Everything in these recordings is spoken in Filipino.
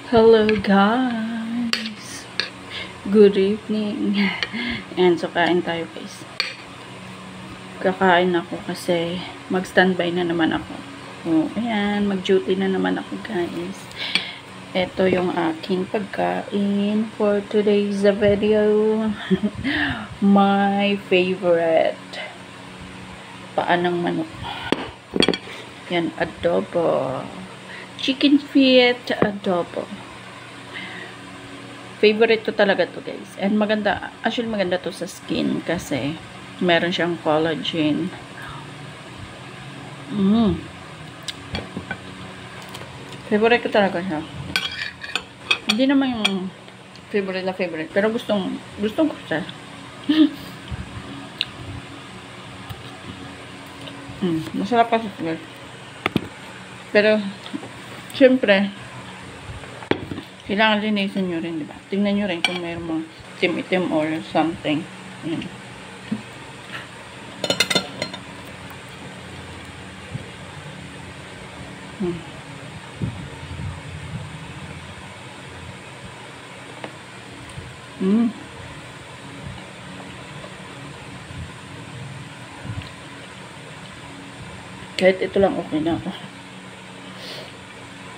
Hello guys! Good evening! And so kain tayo guys. Kakain ako kasi mag-standby na naman ako. Ayan, mag-duty na naman ako guys. Ito yung aking pagkain for today's video. My favorite. Paanang manok. Yan, adobo. Chicken feet adobo. Favorite to talaga to guys. And maganda, actually maganda to sa skin kasi meron siyang collagen. Favorite ko talaga siya. Hindi naman yung favorite na favorite, pero gustong ko siya. Masarap kasi guys. Pero siyempre, kailangan linisin nyo rin, diba? Tingnan nyo rin kung mayroong mga itim-itim or something. Ayan. Kahit ito lang okay na ako.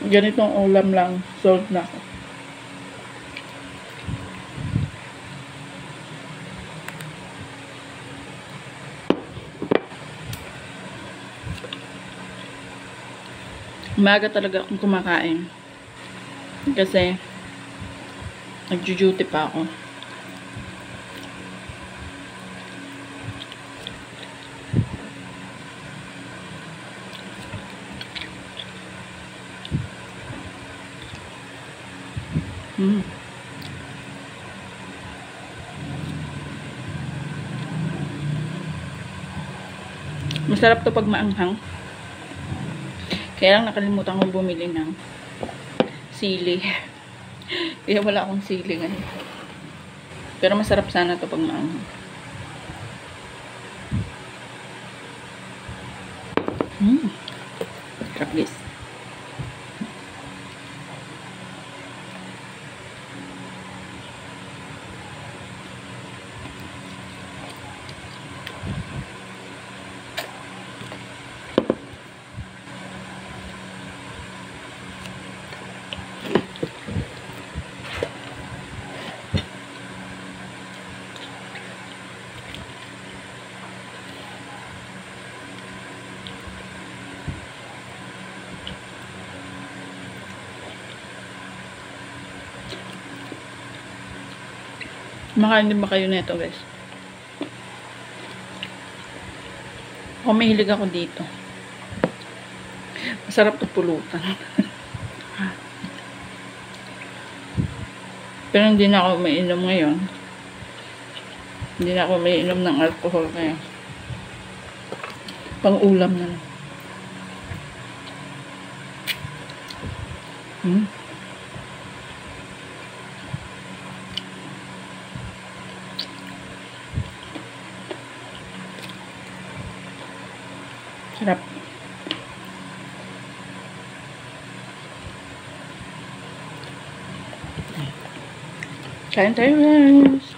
Ganitong ulam lang, sold na ako. Umaga talaga akong kumakain. Kasi nag-duty pa ako. Masarap to pag maanghang. Kaya lang nakalimutan kong bumili ng sili. Kaya wala akong sili ngayon. Pero masarap sana to pag maanghang. Sarap guys. Makain din ba kayo nito guys? Ako mahilig ako dito. Masarap to pulutan. Pero hindi na ako mainom ngayon. Hindi na ako mainom ng alcohol kaya pang ulam na lang. Sarap. Kain tayo guys.